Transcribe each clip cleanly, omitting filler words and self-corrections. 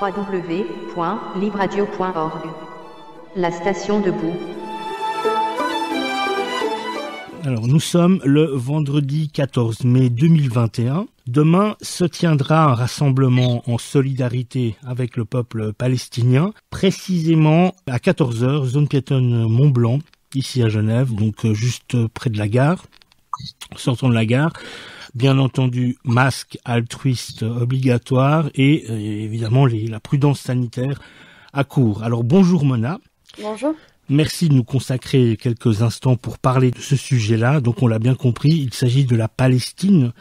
www.libradio.org. La station debout. Alors, nous sommes le vendredi 14 mai 2021. Demain se tiendra un rassemblement en solidarité avec le peuple palestinien, précisément à 14h, zone piétonne Mont-Blanc, ici à Genève, donc juste près de la gare. Sortant de la gare, bien entendu, masque altruiste obligatoire et évidemment la prudence sanitaire à court. Alors bonjour Mona. Bonjour. Merci de nous consacrer quelques instants pour parler de ce sujet-là. Donc on l'a bien compris, il s'agit de la Palestine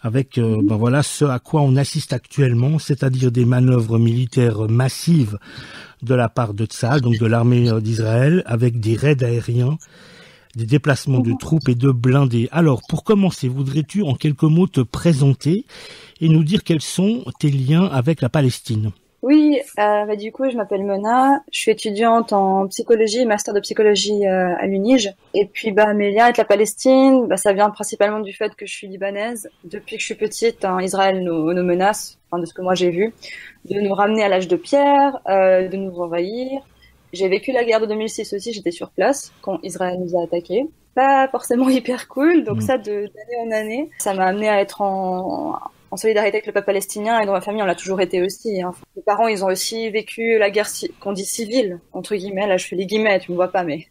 avec ce à quoi on assiste actuellement, c'est-à-dire des manœuvres militaires massives de la part de Tsahal, donc de l'armée d'Israël, avec des raids aériens, des déplacements de troupes et de blindés. Alors, pour commencer, voudrais-tu en quelques mots te présenter et nous dire quels sont tes liens avec la Palestine ? Oui, du coup, je m'appelle Mona, je suis étudiante en psychologie, master de psychologie à l'UNIJ. Et puis, mes liens avec la Palestine, ça vient principalement du fait que je suis libanaise. Depuis que je suis petite, Israël nous menace, de ce que moi j'ai vu, de nous ramener à l'âge de pierre, de nous envahir. J'ai vécu la guerre de 2006 aussi, j'étais sur place quand Israël nous a attaqués. Pas forcément hyper cool, donc ça d'année en année, ça m'a amené à être en solidarité avec le peuple palestinien, et dans ma famille on l'a toujours été aussi. Mes parents ils ont aussi vécu la guerre qu'on dit civile, entre guillemets, là je fais les guillemets, tu me vois pas mais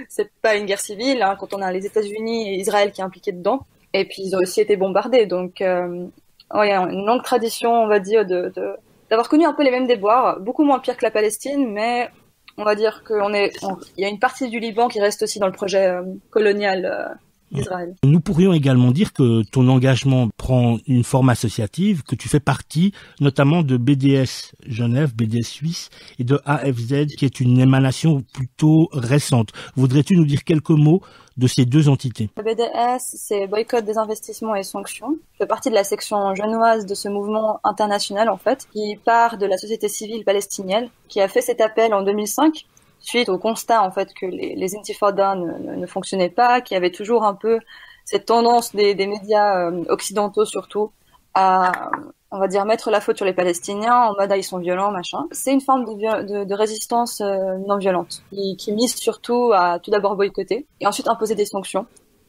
c'est pas une guerre civile, quand on a les États-Unis et Israël qui est impliqué dedans, et puis ils ont aussi été bombardés, donc il y a une longue tradition on va dire d'avoir connu un peu les mêmes déboires, beaucoup moins pire que la Palestine, mais on va dire il y a une partie du Liban qui reste aussi dans le projet colonial d'Israël. Nous pourrions également dire que ton engagement prend une forme associative, que tu fais partie notamment de BDS Genève, BDS Suisse, et de AFZ, qui est une émanation plutôt récente. Voudrais-tu nous dire quelques mots de ces deux entités? Le BDS, c'est Boycott des investissements et sanctions. Je fais partie de la section genevoise de ce mouvement international, en fait, qui part de la société civile palestinienne, qui a fait cet appel en 2005, suite au constat, en fait, que les intifadas ne fonctionnaient pas, qu'il y avait toujours un peu cette tendance des médias occidentaux, surtout, à, on va dire, mettre la faute sur les Palestiniens, en mode, ils sont violents, machin. C'est une forme de résistance non violente, qui mise surtout à tout d'abord boycotter, et ensuite imposer des sanctions.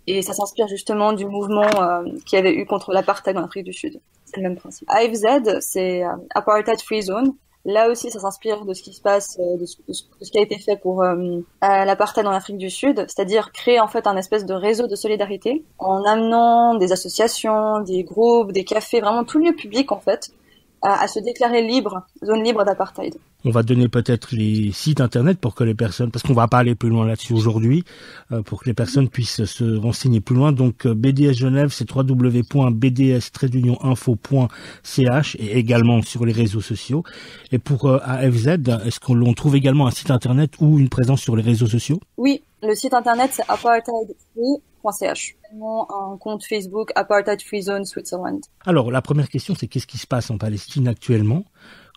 Et ça s'inspire justement du mouvement qu'il y avait eu contre l'apartheid en Afrique du Sud. C'est le même principe. AFZ, c'est Apartheid Free Zone. Là aussi, ça s'inspire de ce qui se passe, de ce qui a été fait pour l'apartheid en Afrique du Sud, c'est-à-dire créer en fait un espèce de réseau de solidarité en amenant des associations, des groupes, des cafés, vraiment tout lieu public en fait, à se déclarer libre, zone libre d'apartheid. On va donner peut-être les sites internet pour que les personnes, parce qu'on va pas aller plus loin là-dessus aujourd'hui, pour que les personnes puissent se renseigner plus loin. Donc BDS Genève, c'est www.bds-info.ch et également sur les réseaux sociaux. Et pour AFZ, est-ce qu'on trouve également un site internet ou une présence sur les réseaux sociaux? Oui, le site internet c'est apartheidfree.ch. Un compte Facebook Apartheid Free Zone Switzerland. Alors la première question, c'est qu'est-ce qui se passe en Palestine actuellement?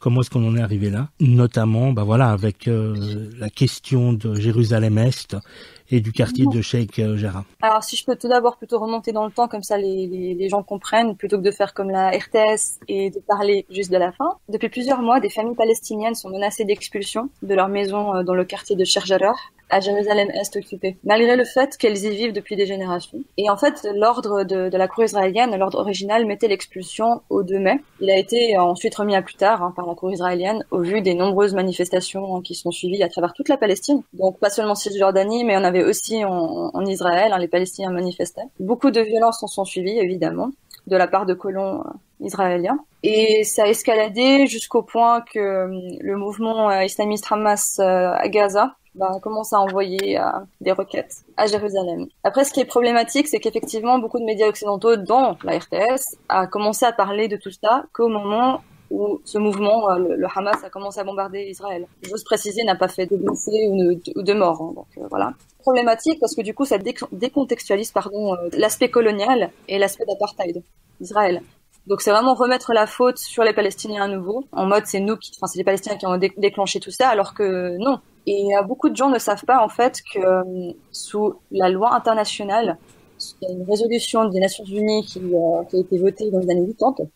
Comment est-ce qu'on en est arrivé là? Notamment, avec la question de Jérusalem-Est et du quartier de Sheikh Jarrah. Alors, si je peux tout d'abord plutôt remonter dans le temps, comme ça les gens comprennent, plutôt que de faire comme la RTS et de parler juste de la fin. Depuis plusieurs mois, des familles palestiniennes sont menacées d'expulsion de leur maison dans le quartier de Sheikh Jarrah, à Jérusalem-Est occupée, malgré le fait qu'elles y vivent depuis des générations. Et en fait, l'ordre de la Cour israélienne, l'ordre original, mettait l'expulsion au 2 mai. Il a été ensuite remis à plus tard par la Cour israélienne, au vu des nombreuses manifestations qui sont suivies à travers toute la Palestine. Donc pas seulement Cisjordanie, mais on avait aussi en Israël, les Palestiniens manifestaient. Beaucoup de violences en sont suivies, évidemment, de la part de colons israéliens. Et ça a escaladé jusqu'au point que le mouvement islamiste Hamas à Gaza commence à envoyer des roquettes à Jérusalem. Après, ce qui est problématique, c'est qu'effectivement, beaucoup de médias occidentaux, dont la RTS, a commencé à parler de tout ça qu'au moment où ce mouvement, le Hamas, a commencé à bombarder Israël. J'ose préciser, n'a pas fait de blessés ou de morts. Donc voilà. Problématique parce que du coup, ça décontextualise l'aspect colonial et l'aspect d'apartheid d'Israël. Donc c'est vraiment remettre la faute sur les Palestiniens à nouveau, en mode c'est c'est les Palestiniens qui ont déclenché tout ça, alors que non. Et beaucoup de gens ne savent pas en fait que sous la loi internationale, il y a une résolution des Nations Unies qui a été votée dans les années 80,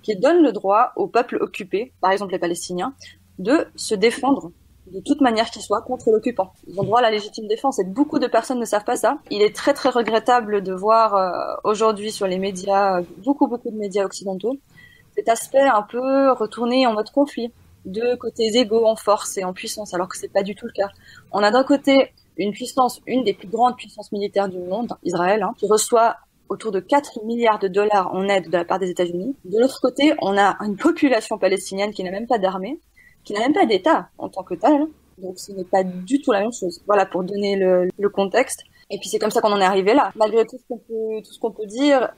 qui donne le droit au peuple occupé, par exemple les Palestiniens, de se défendre de toute manière qu'il soit contre l'occupant. Ils ont droit à la légitime défense et beaucoup de personnes ne savent pas ça. Il est très très regrettable de voir aujourd'hui sur les médias, beaucoup de médias occidentaux, cet aspect un peu retourné en mode conflit, deux côtés égaux en force et en puissance, alors que c'est pas du tout le cas. On a d'un côté une puissance, une des plus grandes puissances militaires du monde, Israël, qui reçoit autour de 4 milliards de dollars en aide de la part des États-Unis. De l'autre côté, on a une population palestinienne qui n'a même pas d'armée, qui n'a même pas d'État en tant que tel. Donc ce n'est pas du tout la même chose. Voilà, pour donner le contexte. Et puis c'est comme ça qu'on en est arrivé là. Malgré tout ce qu'on peut dire,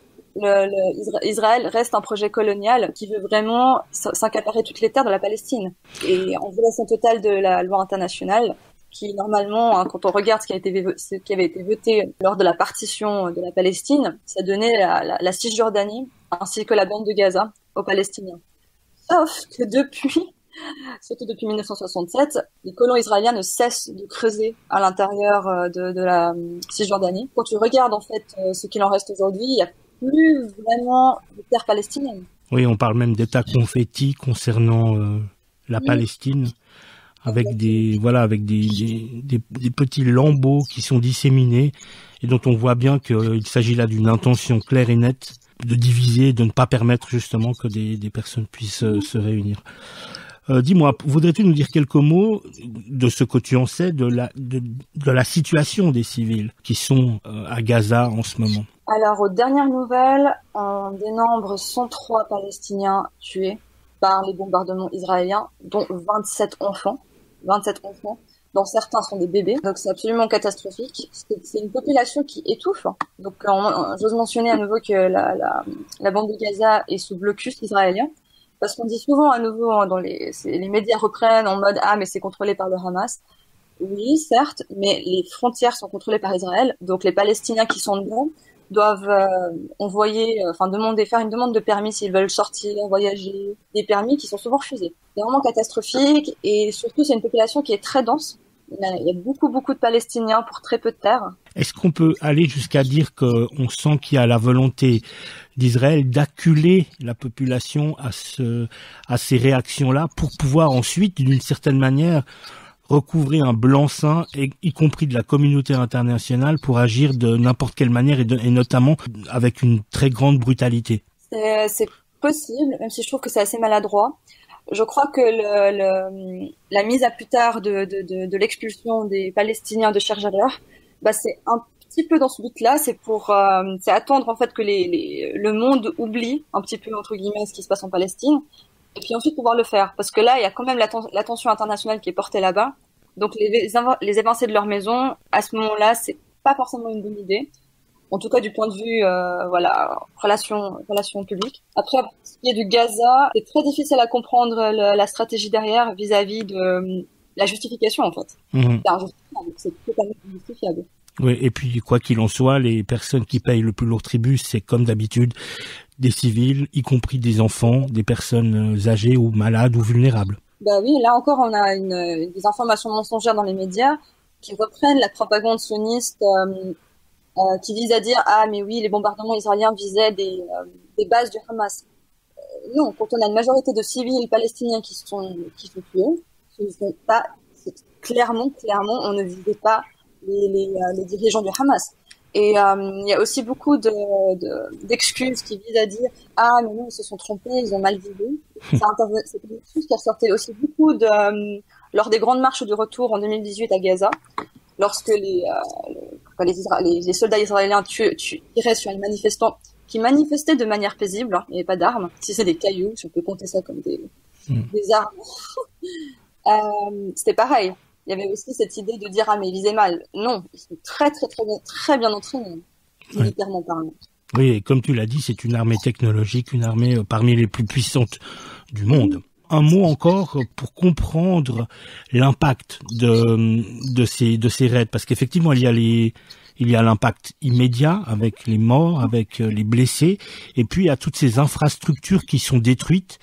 Israël reste un projet colonial qui veut vraiment s'accaparer toutes les terres de la Palestine. Et en violation totale de la loi internationale, qui normalement, quand on regarde ce qui avait été voté lors de la partition de la Palestine, ça donnait la Cisjordanie ainsi que la bande de Gaza aux Palestiniens. Sauf que surtout depuis 1967, les colons israéliens ne cessent de creuser à l'intérieur de la Cisjordanie. Quand tu regardes en fait ce qu'il en reste aujourd'hui, il n'y a plus vraiment de terre palestinienne. Oui, on parle même d'état confetti concernant la Palestine, avec des petits lambeaux qui sont disséminés et dont on voit bien qu'il s'agit là d'une intention claire et nette de diviser, de ne pas permettre justement que des personnes puissent se réunir. Dis-moi, voudrais-tu nous dire quelques mots de ce que tu en sais de la situation des civils qui sont à Gaza en ce moment? Alors, aux dernières nouvelles, on dénombre 103 Palestiniens tués par les bombardements israéliens, dont 27 enfants, dont certains sont des bébés. Donc c'est absolument catastrophique. C'est une population qui étouffe. Donc j'ose mentionner à nouveau que la bande de Gaza est sous blocus israélien. Parce qu'on dit souvent à nouveau, les médias reprennent en mode « Ah, mais c'est contrôlé par le Hamas ». Oui, certes, mais les frontières sont contrôlées par Israël. Donc les Palestiniens qui sont dedans doivent faire une demande de permis s'ils veulent sortir, voyager, des permis qui sont souvent refusés. C'est vraiment catastrophique et surtout c'est une population qui est très dense. Il y a beaucoup de Palestiniens pour très peu de terre. Est-ce qu'on peut aller jusqu'à dire qu'on sent qu'il y a la volonté d'Israël d'acculer la population à ces réactions-là pour pouvoir ensuite, d'une certaine manière, recouvrer un blanc-seing, y compris de la communauté internationale, pour agir de n'importe quelle manière et notamment avec une très grande brutalité? C'est possible, même si je trouve que c'est assez maladroit. Je crois que la mise à plus tard de l'expulsion des Palestiniens de Sheikh Jarrah, c'est un petit peu dans ce but-là, c'est attendre en fait que le monde oublie un petit peu entre guillemets ce qui se passe en Palestine, et puis ensuite pouvoir le faire, parce que là il y a quand même l'attention internationale qui est portée là-bas, donc les évincer de leur maison à ce moment-là, c'est pas forcément une bonne idée. En tout cas, du point de vue, relations publiques. Après, pour ce qui est du Gaza, c'est très difficile à comprendre la stratégie derrière vis-à-vis de la justification, en fait. C'est injustifiable, c'est totalement injustifiable. Oui, et puis, quoi qu'il en soit, les personnes qui payent le plus lourd tribut, c'est comme d'habitude des civils, y compris des enfants, des personnes âgées ou malades ou vulnérables. Oui, là encore, on a des informations mensongères dans les médias qui reprennent la propagande sioniste, qui vise à dire ah mais oui les bombardements israéliens visaient des bases du Hamas. Non, quand on a une majorité de civils palestiniens qui sont tués, ce ne sont pas clairement on ne visait pas les dirigeants du Hamas. Et il y a aussi beaucoup d'excuses qui visent à dire ah mais non ils se sont trompés, ils ont mal visé. C'est une excuse qui ressortait aussi beaucoup lors des grandes marches du retour en 2018 à Gaza, lorsque les soldats israéliens tiraient sur les manifestants qui manifestaient de manière paisible, il n'y avait pas d'armes, si c'est des cailloux, si on peut compter ça comme des armes. C'était pareil. Il y avait aussi cette idée de dire ah mais ils visaient mal. Non, ils sont très bien entraînés, militairement parlant. Oui, et comme tu l'as dit, c'est une armée technologique, une armée parmi les plus puissantes du monde. Un mot encore pour comprendre l'impact de ces raids, parce qu'effectivement il y a l'impact immédiat avec les morts, avec les blessés, et puis il y a toutes ces infrastructures qui sont détruites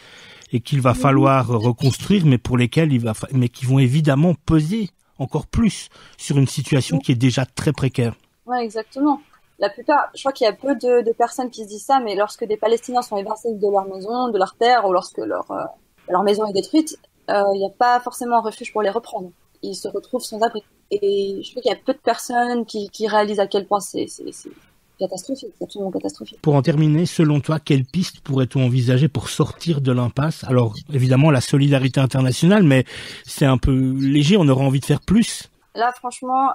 et qu'il va falloir reconstruire, mais pour lesquelles mais qui vont évidemment peser encore plus sur une situation qui est déjà très précaire. Ouais, exactement. La plupart, je crois qu'il y a peu de personnes qui se disent ça, mais lorsque des Palestiniens sont évincés de leur maison, de leur terre, ou lorsque leur maison est détruite, il n'y a pas forcément un refuge pour les reprendre. Ils se retrouvent sans abri. Et je crois qu'il y a peu de personnes qui réalisent à quel point c'est catastrophique, c'est absolument catastrophique. Pour en terminer, selon toi, quelles pistes pourrait-on envisager pour sortir de l'impasse? Alors, évidemment, la solidarité internationale, mais c'est un peu léger, on aurait envie de faire plus. Là, franchement,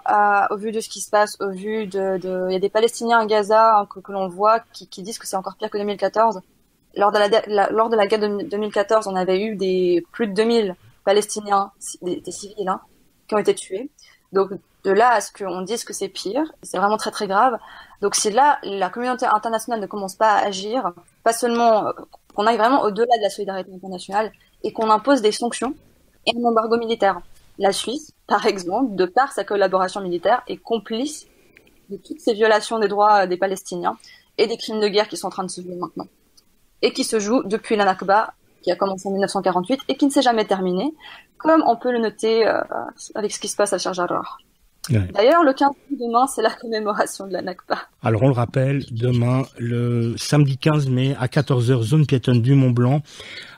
au vu de ce qui se passe, au vu il y a des Palestiniens à Gaza hein, que l'on voit qui disent que c'est encore pire que 2014. Lors de la guerre de 2014, on avait eu plus de 2000 Palestiniens, des civils, hein, qui ont été tués. Donc, de là à ce qu'on dise que c'est pire, c'est vraiment très très grave. Donc, si là, la communauté internationale ne commence pas à agir, pas seulement qu'on aille vraiment au-delà de la solidarité internationale et qu'on impose des sanctions et un embargo militaire. La Suisse, par exemple, de par sa collaboration militaire, est complice de toutes ces violations des droits des Palestiniens et des crimes de guerre qui sont en train de se jouer maintenant. Et qui se jouent depuis la Nakba, qui a commencé en 1948 et qui ne s'est jamais terminée, comme on peut le noter avec ce qui se passe à Sheikh Jarrah. Ouais. D'ailleurs, le 15 mai demain, c'est la commémoration de la Nakba. Alors, on le rappelle, demain, le samedi 15 mai, à 14h, zone piétonne du Mont-Blanc,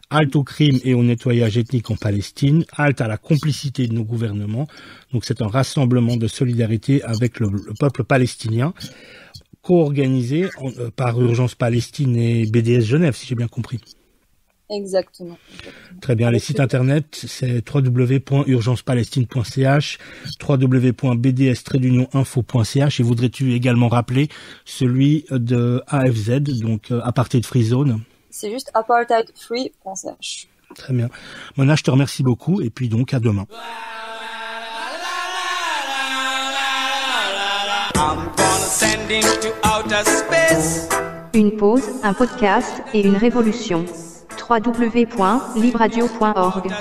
halte au crime et au nettoyage ethnique en Palestine, halte à la complicité de nos gouvernements. Donc, c'est un rassemblement de solidarité avec le peuple palestinien, co-organisé par Urgence Palestine et BDS Genève, si j'ai bien compris. Exactement. Très bien. Les sites internet, c'est www.urgencepalestine.ch, www.bds-info.ch, et voudrais-tu également rappeler celui de AFZ, donc Apartheid Free Zone? C'est juste apartheidfree.ch. Très bien. Mona, je te remercie beaucoup, et puis donc à demain. Une pause, un podcast et une révolution. www.libradio.org